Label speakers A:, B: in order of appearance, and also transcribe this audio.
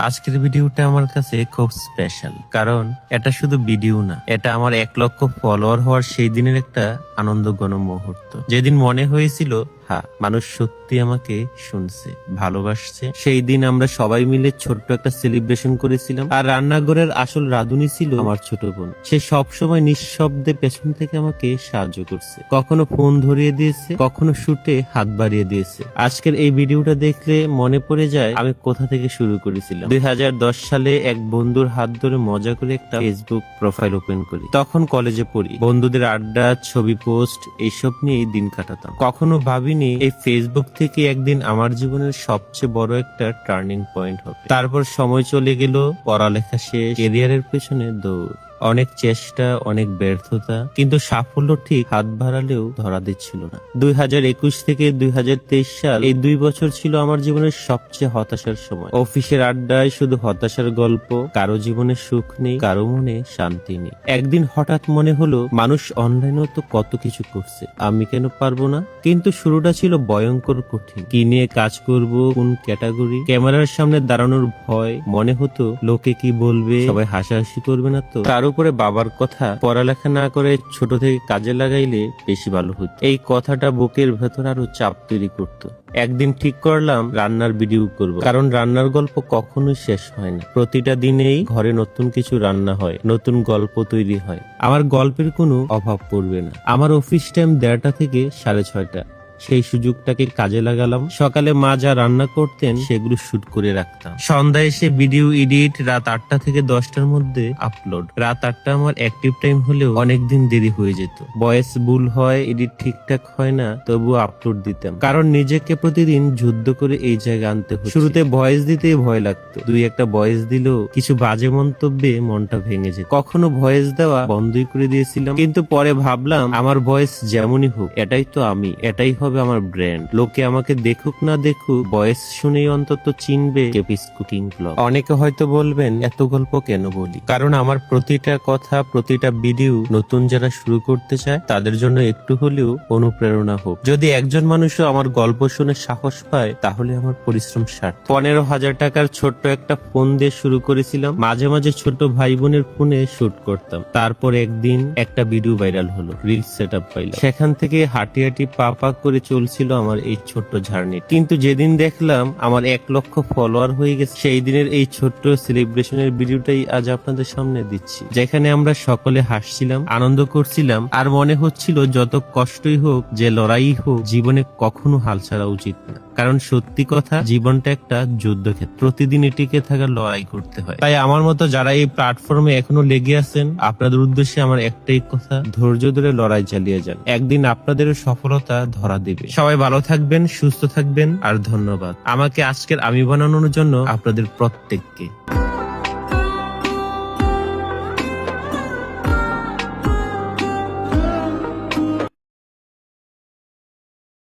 A: আজকের ভিডিওটা আমার কাছে খুব স্পেশাল, কারণ এটা শুধু ভিডিও না, এটা আমার 1 লক্ষ ফলোয়ার হওয়ার সেই দিনের একটা আনন্দঘন মুহূর্ত, যেদিন মনে হয়েছিল হ্যাঁ, মানুষ সত্যি আমাকে শুনছে, ভালোবাসছে। সেই দিন আমরা সবাই মিলে ছোট্ট একটা সেলিব্রেশন করেছিলাম, আর রান্নাঘরের আসল রাঁধুনি ছিল আমার ছোট বোন। সে সবসময় নিঃশব্দে পেছন থেকে আমাকে সাহায্য করছে, কখনো ফোন ধরিয়ে দিয়েছে, কখনো শুটে হাত বাড়িয়ে দিয়েছে। আজকের এই ভিডিওটা দেখলে মনে পড়ে যায় আমি কোথা থেকে শুরু করেছিলাম। 2010 সালে এক বন্ধুর হাত ধরে মজা করে একটা ফেসবুক প্রোফাইল ওপেন করি। তখন কলেজে পড়ি, বন্ধুদের আড্ডা, ছবি পোস্ট এইসব নিয়ে দিন কাটাতাম। কখনো ভাবিনি এই ফেসবুক থেকে একদিন আমার জীবনের সবচেয়ে বড় একটা টার্নিং পয়েন্ট হবে। তারপর সময় চলে গেল, পড়ালেখা শেষ, ক্যারিয়ারের পেছনে দৌড়, অনেক চেষ্টা, অনেক ব্যর্থতা, কিন্তু সাফল্য ঠিক হাত বাড়ালেও ধরা দিচ্ছিল না। 2021 থেকে 2023 সাল, এই 2 বছর ছিল আমার জীবনের সবচেয়ে হতাশার সময়। অফিসের আড্ডায় শুধু হতাশার গল্প, কারো জীবনে সুখ নেই, কারো মনে শান্তি নেই। একদিন হঠাৎ মনে হলো মানুষ অনলাইনেও তো কত কিছু করছে, আমি কেন পারবো না? কিন্তু শুরুটা ছিল ভয়ঙ্কর কঠিন। কি নিয়ে কাজ করব, কোন ক্যাটাগরি, ক্যামেরার সামনে দাঁড়ানোর ভয়, মনে হতো লোকে কি বলবে, সবাই হাসাহাসি করবে না তো? তার উপরে বাবার কথা, পড়ালেখা না করে ছোট থেকে কাজে লাগাইলে বেশি ভালো হতো। এই কথাটা বুকের ভেতর আরো চাপ তৈরি করতো। একদিন ঠিক করলাম রান্নার ভিডিও করব, কারণ রান্নার গল্প কখনোই শেষ হয় না। প্রতিটা দিনেই ঘরে নতুন কিছু রান্না হয়, নতুন গল্প তৈরি হয়। আমার গল্পের কোনো অভাব পড়বে না। আমার অফিস টাইম 1:30 থেকে 6:30। সেই সুযোগটাকে কাজে লাগালাম। সকালে মা যা রান্না করতেন সেগুলো শুট করে রাখতাম। সন্ধ্যায় এসে ভিডিও এডিট, রাত 8টা থেকে 10টার মধ্যে আপলোড। রাত 8টা আমার অ্যাক্টিভ টাইম হলেও অনেকদিন দেরি হয়ে যেত। ভয়েস ভুল হয়, এডিট ঠিকঠাক হয় না, তবুও আপলোড দিতাম, কারণ নিজেকে প্রতিদিন যুদ্ধ করে এই জায়গায় আনতে হতো। শুরুতে ভয়েস দিতেই ভয় লাগতো, 2-1টা ভয়েস দিলেও কিছু বাজে মন্তব্যে মনটা ভেঙে যেত। কখনো ভয়েস দেওয়া বন্ধই করে দিয়েছিলাম, কিন্তু পরে ভাবলাম আমার ভয়েস যেমনই হোক, এটাই তো আমি, এটাই হবে আমার ব্র্যান্ড। লোকে আমাকে দেখুক না দেখুক, ভয়েস শুনেই অন্তত চিনবে কেপিস কুকিং ব্লগ। অনেকে হয়তো বলবেন এত গল্প কেন বলি, কারণ আমার প্রতিটা কথা, প্রতিটা ভিডিও নতুন যারা শুরু করতে চায় তাদের জন্য একটু হলেও অনুপ্রেরণা হোক। যদি একজন মানুষও আমার গল্প শুনে সাহস পায়, তাহলে আমার পরিশ্রম সার্থক। 15,000 টাকার ছোট্ট একটা ফোন দিয়ে শুরু করেছিলাম। মাঝে মাঝে ছোট ভাই বোনের ফোনে শুট করতাম। তারপর একদিন একটা ভিডিও ভাইরাল হলো, রিলস সেটআপ পাইলাম। সেখান থেকে হাঁটি হাঁটি পা পা করে চলছিল আমার এই ছোট্ট জার্নি। কিন্তু যেদিন দেখলাম আমার 1 লক্ষ ফলোয়ার হয়ে গেছে, সেই দিনের এই ছোট্ট সেলিব্রেশনের ভিডিওটাই আজ আপনাদের সামনে দিচ্ছি, যেখানে আমরা সকলে হাসছিলাম, আনন্দ করছিলাম, আর মনে হচ্ছিল যত কষ্টই হোক, যে লড়াই হোক, জীবনে কখনো হাল ছাড়া উচিত না। কারণ সত্যি কথা, জীবনটা একটা যুদ্ধক্ষেত্র, প্রতিদিন টিকে থাকার লড়াই করতে হয়। তাই আমার মতো যারা এই প্ল্যাটফর্মে এখনো লেগে আছেন, আপনাদের উদ্দেশ্যে আমার একটাই কথা, ধৈর্য ধরে লড়াই চালিয়ে যান। একদিন আপনাদেরও সফলতা ধরা দিবে। সবাই ভালো থাকবেন, সুস্থ থাকবেন, আর ধন্যবাদ আমাকে আজকের আমি বানানোর জন্য আপনাদের প্রত্যেককে।